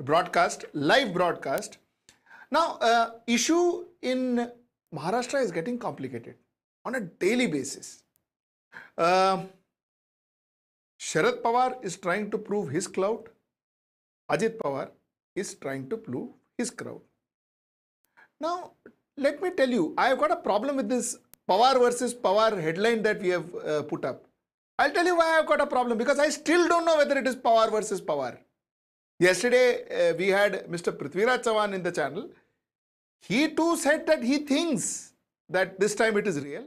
broadcast, live broadcast. Now, issue in Maharashtra is getting complicated on a daily basis. Sharad Pawar is trying to prove his clout. Ajit Pawar is trying to prove his crowd. Now, let me tell you, I have got a problem with this Pawar versus Pawar headline that we have put up. I'll tell you why I have got a problem, because I still don't know whether it is Pawar versus Pawar. Yesterday, we had Mr. Prithviraj Chavan in the channel. He too said that he thinks that this time it is real.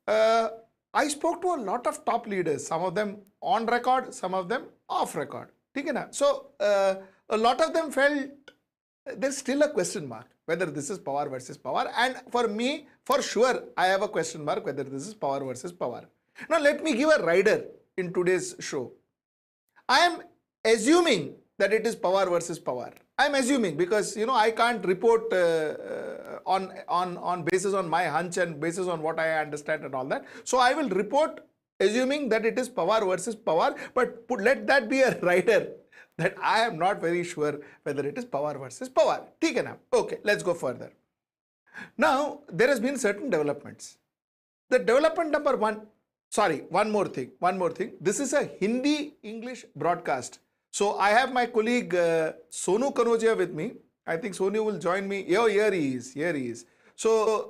I spoke to a lot of top leaders, some of them on record, some of them off record. So, a lot of them felt there's still a question mark whether this is Pawar versus Pawar. And for me, for sure, I have a question mark whether this is Pawar versus Pawar. Now, let me give a rider in today's show. I am assuming that it is Pawar versus Pawar. I am assuming because, I can't report on basis on my hunch and basis on what I understand and all that. So, I will report assuming that it is Pawar versus Pawar, but let that be a rider that I am not very sure whether it is Pawar versus Pawar. Okay, let's go further. Now, there has been certain developments. The development number one, one more thing. This is a Hindi-English broadcast. So, I have my colleague Sonu Kanodia with me. I think Sonu will join me. Oh, here he is. So,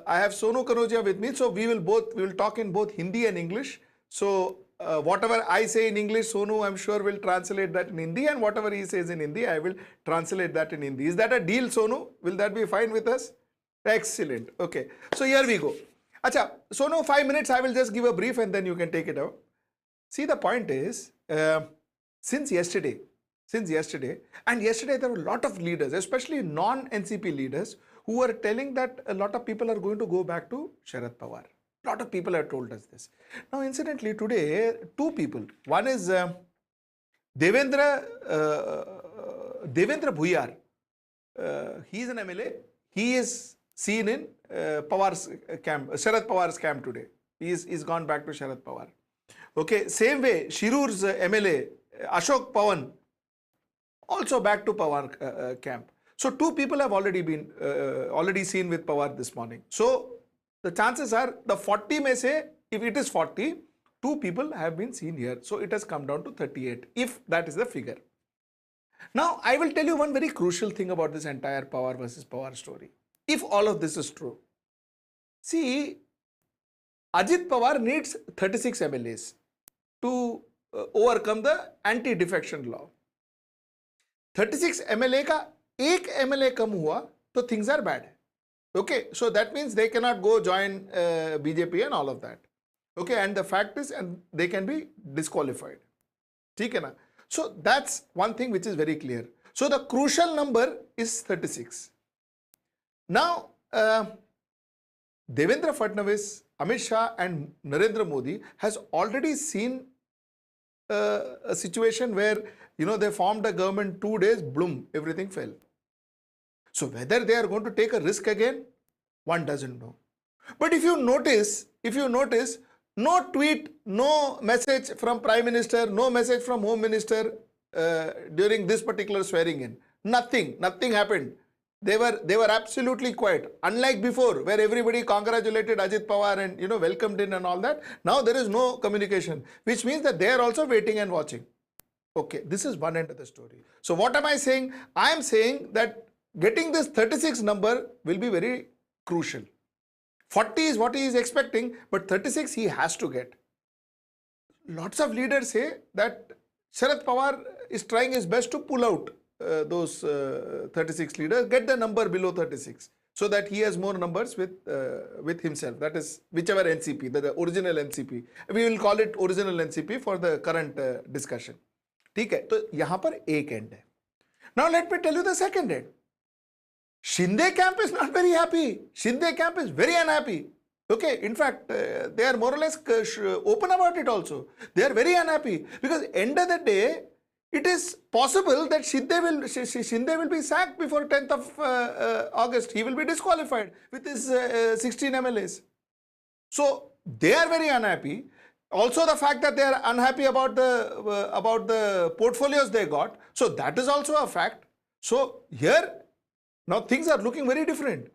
I have Sonu Kanodia with me. So, we will talk in both Hindi and English. So, whatever I say in English, Sonu, I'm sure, will translate that in Hindi, and whatever he says in Hindi, I will translate that in Hindi. Is that a deal, Sonu? Will that be fine with us? Excellent. Okay. So, here we go. Acha, Sonu, 5 minutes, I will just give a brief and then you can take it out. See, the point is, since yesterday, and yesterday there were a lot of leaders, especially non-NCP leaders, who were telling that a lot of people are going to go back to Sharad Pawar. A lot of people have told us this. Now, incidentally, today, two people. One is Devendra Bhuyar. He is an MLA. He is seen in Pawar's camp, Sharad Pawar's camp today. He's gone back to Sharad Pawar. Okay, same way, Shirur's MLA, Ashok Pawan, also back to Pawar camp. So, two people have already been seen with Pawar this morning. So, the chances are the 40 may say, if it is 40, two people have been seen here. So, it has come down to 38, if that is the figure. Now, I will tell you one very crucial thing about this entire Pawar versus Pawar story. If all of this is true, see, Ajit Pawar needs 36 MLAs to overcome the anti-defection law. 36 MLA ka ek MLA kam hua, so things are bad. Okay, so that means they cannot go join BJP and all of that. Okay, and the fact is, and they can be disqualified. So that's one thing which is very clear. So the crucial number is 36. Now, Devendra Fadnavis, Amit Shah and Narendra Modi has already seen a situation where, they formed a government 2 days, bloom, everything fell. So whether they are going to take a risk again, one doesn't know. But if you notice, no tweet, no message from Prime Minister, no message from Home Minister during this particular swearing in. Nothing happened. They were absolutely quiet. Unlike before, where everybody congratulated Ajit Pawar and welcomed in and all that. Now there is no communication, which means that they are also waiting and watching. Okay, this is one end of the story. So what am I saying? I am saying that getting this 36 number will be very crucial. 40 is what he is expecting, but 36 he has to get. Lots of leaders say that Sharad Pawar is trying his best to pull out those 36 leaders, get the number below 36, so that he has more numbers with himself. That is whichever NCP, the original NCP. We will call it original NCP for the current discussion. ठीक है, तो यहाँ पर एक end है. Now let me tell you the second end. Shinde camp is not very happy. Shinde camp is very unhappy. Okay, in fact, they are more or less open about it also. They are very unhappy because end of the day, it is possible that Shinde will be sacked before 10th of August. He will be disqualified with his 16 MLAs. So, they are very unhappy. Also the fact that they are unhappy about the portfolios they got. So that is also a fact. So here now things are looking very different.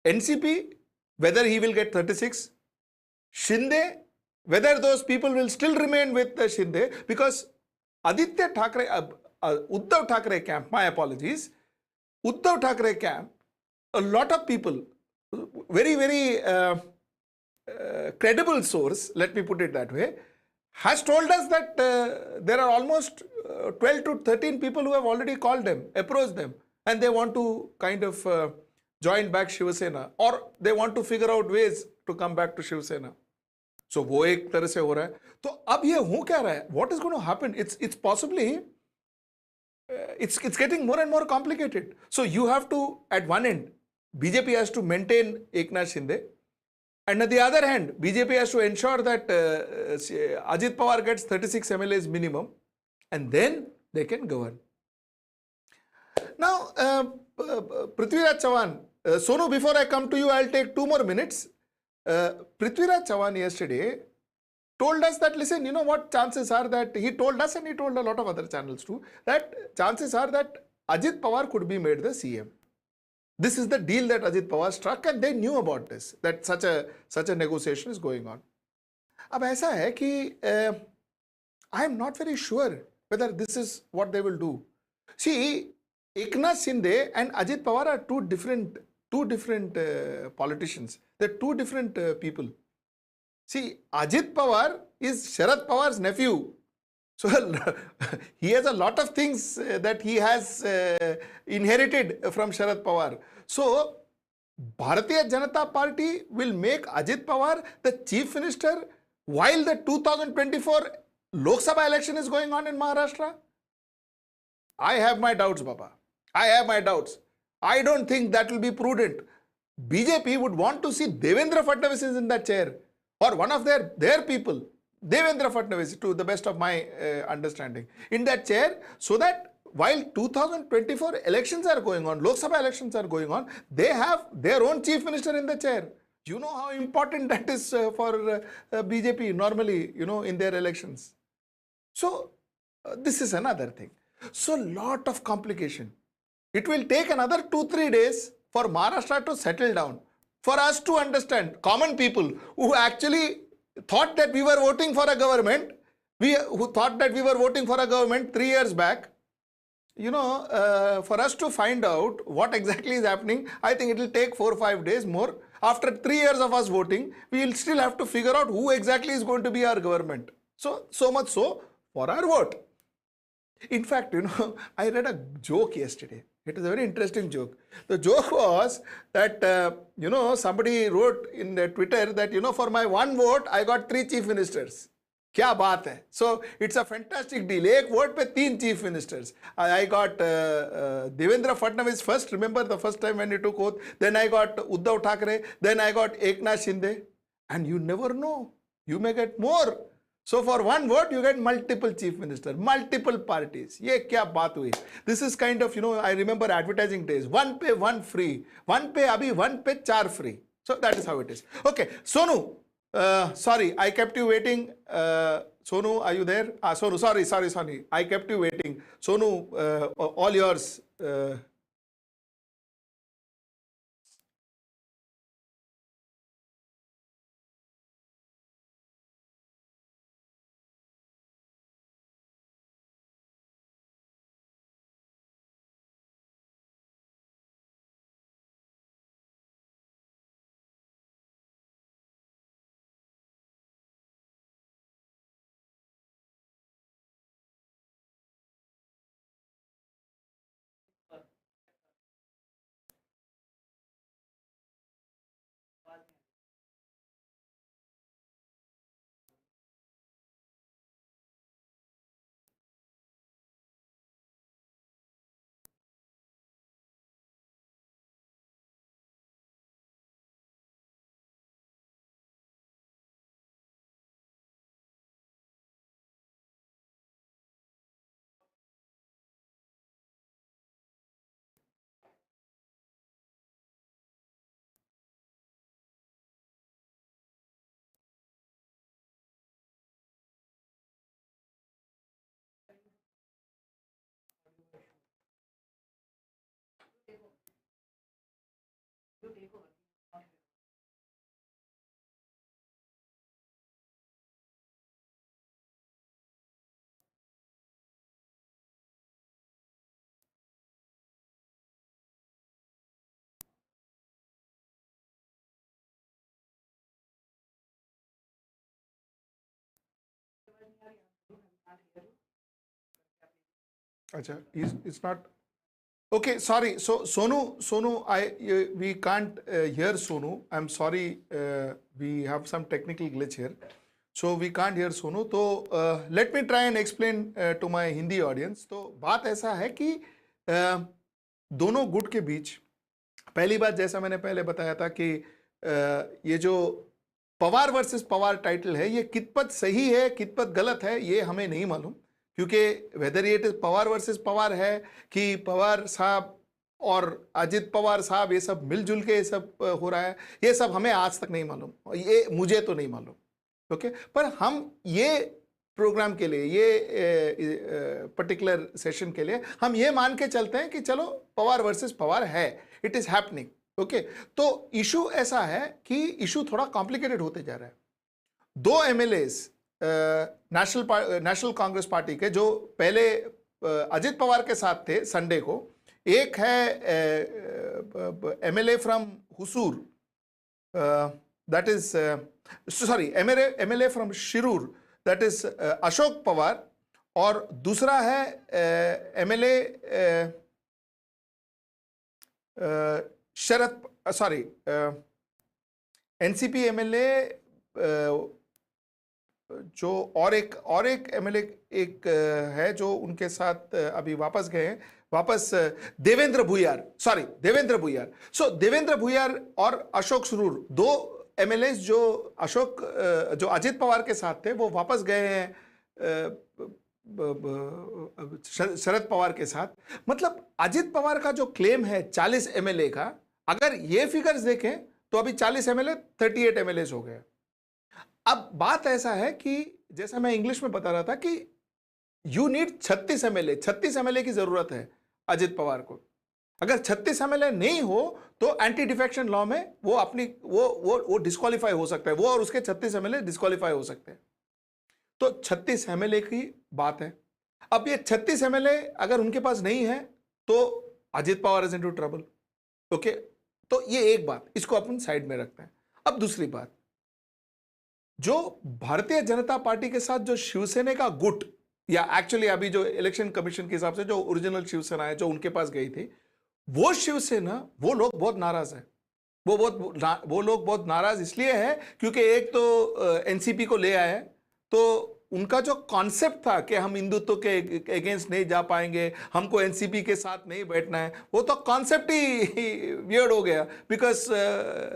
NCP, whether he will get 36, Shinde, whether those people will still remain with Shinde, because Aditya Thackeray, Uddhav Thackeray camp, my apologies, Uddhav Thackeray camp, a lot of people, very, very credible source, let me put it that way, has told us that there are almost 12 to 13 people who have already called them, approached them, and they want to kind of join back Shiv Sena, or they want to figure out ways to come back to Shiv Sena. So वो एक तरह से हो रहा है. तो अब ये हो क्या रहा है? What is going to happen? It's possibly it's getting more and more complicated. So you have to, at one end, BJP has to maintain Eknath Shinde, and at the other hand, BJP has to ensure that Ajit Pawar gets 36 MLAs minimum, and then they can govern. Now, Prithviraj Chavan, Sonu, before I come to you, I'll take 2 more minutes. Prithviraj Chavan yesterday told us that, listen, you know what, chances are that, he told us and he told a lot of other channels too, that chances are that Ajit Pawar could be made the CM. This is the deal that Ajit Pawar struck, and they knew about this, that such a negotiation is going on. अब ऐसा है कि I am not very sure whether this is what they will do. See, Eknath Shinde and Ajit Pawar are two different politicians. They're two different people. See, Ajit Pawar is Sharad Pawar's nephew. So he has a lot of things that he has inherited from Sharad Pawar. So Bharatiya Janata Party will make Ajit Pawar the chief minister while the 2024 Lok Sabha election is going on in Maharashtra. I have my doubts, Baba. I have my doubts. I don't think that will be prudent. BJP would want to see Devendra Fadnavis is in that chair, or one of their people, Devendra Fadnavis, to the best of my understanding, in that chair, so that while 2024 elections are going on, Lok Sabha elections are going on, they have their own chief minister in the chair. You know how important that is for BJP normally, you know, in their elections. So this is another thing. So lot of complication. It will take another 2-3 days for Maharashtra to settle down, for us to understand, common people who actually thought that we were voting for a government, who thought that we were voting for a government 3 years back, you know, for us to find out what exactly is happening, I think it will take 4 or 5 days more. After 3 years of us voting, we will still have to figure out who exactly is going to be our government. So much so for our vote. In fact, you know, I read a joke yesterday. It is a very interesting joke. The joke was that, you know, somebody wrote in Twitter that, you know, for my 1 vote, I got 3 chief ministers. Kya baat hai? So it's a fantastic deal. Ek vote pe 3 chief ministers. I got Devendra Fadnavis first. Remember the first time when he took oath? Then I got Uddhav Thackeray. Then I got Eknath Shinde. And you never know. You may get more. So for 1 vote, you get multiple chief ministers, multiple parties. Ye kya baat hui? This is kind of, you know, I remember advertising days. 1 pay, 1 free. 1 pay abhi, 1 pay, 4 free. So that is how it is. Okay, Sonu, sorry, I kept you waiting. Sonu, are you there? Sonu, sorry. I kept you waiting. Sonu, all yours. अच्छा, it's not. Okay, sorry. So Sonu, we can't hear Sonu. I'm sorry. We have some technical glitch here, so we can't hear Sonu. तो let me try and explain to my Hindi audience. तो बात ऐसा है कि दोनों गुट के बीच पहली बात, जैसा मैंने पहले बताया था कि ये जो पवार वर्सेस पवार टाइटल है, ये कितपत सही है कितपत गलत है ये हमें नहीं मालूम, क्योंकि whether it is Pawar versus Pawar है कि पवार साहब और अजित पवार साहब ये सब मिलजुल के ये सब हो रहा है, ये सब हमें आज तक नहीं मालूम, ये मुझे तो नहीं मालूम। ओके, पर हम ये प्रोग्राम के लिए, ये पर्टिकुलर सेशन के लिए हम ये मान के चलते हैं कि चलो पवार वर्सेस पवार है, इट इज हैपनिंग। ओके, तो इशू ऐसा है कि इशू थोड़ा कॉम्प्लिकेटेड होते जा रहा है। दो एमएलएस नेशनल कांग्रेस पार्टी के जो पहले अजित पवार के साथ थे संडे को, एक है MLA from Hosur, that is sorry MLA from Shirur, that is Ashok Pawar, और दूसरा है MLA Sharad, sorry NCP MLA जो और एक एमएलए एक है जो उनके साथ अभी वापस गए हैं, वापस देवेंद्र भुयार, सॉरी देवेंद्र भुयार। सो देवेंद्र भुयार और अशोक सरूर, दो एमएलए जो जो अजित पवार के साथ थे, वो वापस गए हैं शरद पवार के साथ। मतलब अजित पवार का जो क्लेम है 40 एमएलए का, अगर ये फिगर्स देखें तो अभी 40 एमएलए 38 एमएलए हो गए। अब बात ऐसा है कि जैसा मैं इंग्लिश में बता रहा था कि यू नीड 36 एमएलए की जरूरत है अजित पवार को। अगर 36 एमएलए नहीं हो तो एंटी डिफेक्शन लॉ में वो अपनी वो डिस्क्वालीफाई हो सकता है, वो और उसके 36 एमएलए डिस्क्वालीफाई हो सकते हैं। तो 36 एमएलए की बात है। अब ये 36 एमएलए अगर उनके पास नहीं है तो Ajit Pawar is into trouble. Okay, तो ये एक बात, इसको अपन साइड में रखते हैं। अब दूसरी बात, जो भारतीय जनता पार्टी के साथ जो शिवसेना का गुट, या एक्चुअली अभी जो इलेक्शन कमीशन के हिसाब से जो ओरिजिनल शिवसेना है जो उनके पास गई थी, वो शिवसेना, वो लोग बहुत नाराज है। वो लोग बहुत नाराज इसलिए है क्योंकि एक तो एनसीपी को ले आए, तो उनका जो कॉन्सेप्ट था कि हम हिंदुत्व के अगेंस्ट नहीं जा पाएंगे, हमको एनसीपी के साथ नहीं बैठना है, वो तो कॉन्सेप्ट ही वियर्ड हो गया, बिकॉज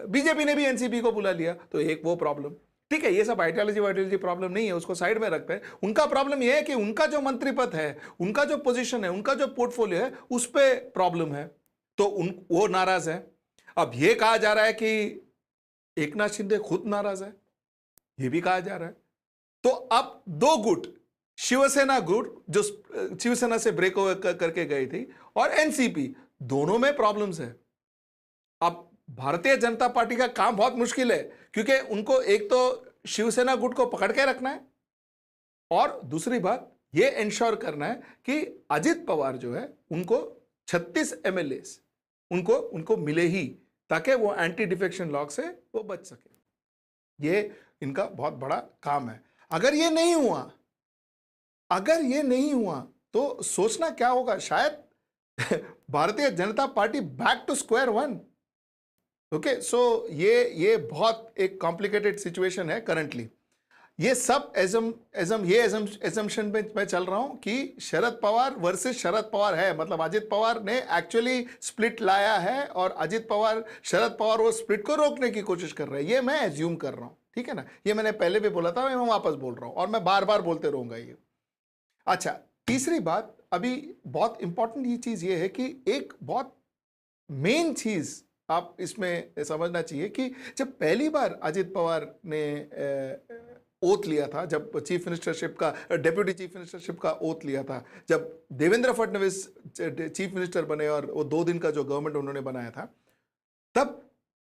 बीजेपी ने भी एनसीपी को बुला लिया। तो एक वो प्रॉब्लम, ठीक है, ये सब आइडियोलॉजी प्रॉब्लम नहीं है, उसको साइड में रखते हैं। उनका प्रॉब्लम यह है कि उनका जो मंत्री पद है, उनका जो पोजीशन है, उनका जो पोर्टफोलियो है, उस पर प्रॉब्लम है, तो वो नाराज है। अब ये कहा जा रहा है कि एकनाथ शिंदे खुद नाराज है, ये भी कहा जा रहा है। तो अब दो गुट, शिवसेना गुट जो शिवसेना से ब्रेक ओवर करके गई थी, और एनसीपी, दोनों में प्रॉब्लम्स है। अब भारतीय जनता पार्टी का काम बहुत मुश्किल है, क्योंकि उनको एक तो शिवसेना गुट को पकड़ के रखना है, और दूसरी बात ये इंश्योर करना है कि अजित पवार जो है उनको 36 एमएलए उनको मिले ही, ताकि वो एंटी डिफेक्शन लॉ से वो बच सके। ये इनका बहुत बड़ा काम है। अगर ये नहीं हुआ तो सोचना क्या होगा, शायद Bharatiya Janata party back to square one. Okay, so ये बहुत एक कॉम्प्लिकेटेड सिचुएशन है करंटली। ये सब एजम्पशन पे मैं चल रहा हूं कि शरद पवार वर्सेस शरद पवार है, मतलब अजित पवार ने एक्चुअली स्प्लिट लाया है और अजित पवार, शरद पवार वो स्प्लिट को रोकने की कोशिश कर रहे हैं, ये मैं एज्यूम कर रहा हूं, ठीक है ना। ये मैंने पहले भी बोला था, मैं वापस बोल रहा हूं, और मैं बार बार बोलते रहूंगा ये। अच्छा, तीसरी बात, अभी बहुत इंपॉर्टेंट ये चीज ये है कि एक बहुत मेन चीज आप इसमें समझना चाहिए कि जब पहली बार अजित पवार ने ओथ लिया था, जब चीफ मिनिस्टरशिप का, डेप्यूटी चीफ मिनिस्टरशिप का ओथ लिया था, जब देवेंद्र फडणवीस चीफ मिनिस्टर बने और वो 2 दिन का जो गवर्नमेंट उन्होंने बनाया था, तब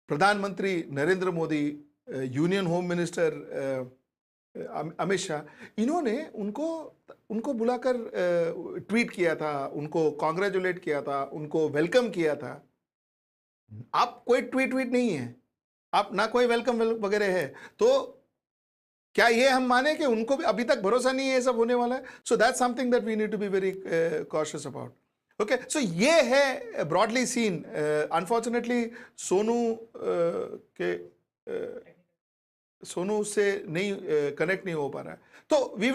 प्रधानमंत्री Narendra Modi, union home minister Amit Shah, इन्होंने उनको बुलाकर ट्वीट किया था, उनको कॉन्ग्रेचुलेट किया था, उनको वेलकम किया था। आप कोई ट्वीट नहीं है, आप ना कोई वेलकम वगैरह है, तो क्या ये हम माने कि उनको भी अभी तक भरोसा नहीं है ये सब होने वाला है? So that's something that we need to be very cautious about. Okay, so ये है ब्रॉडली सीन. अनफॉर्चुनेटली सोनू के सोनू से नहीं कनेक्ट नहीं हो पा रहा है. तो we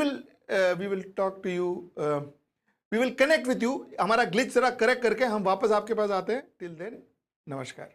will talk to you, we will connect with you. हमारा ग्लिच जरा करेक्ट करके हम वापस आपके पास आते हैं. टिल देन, नमस्कार.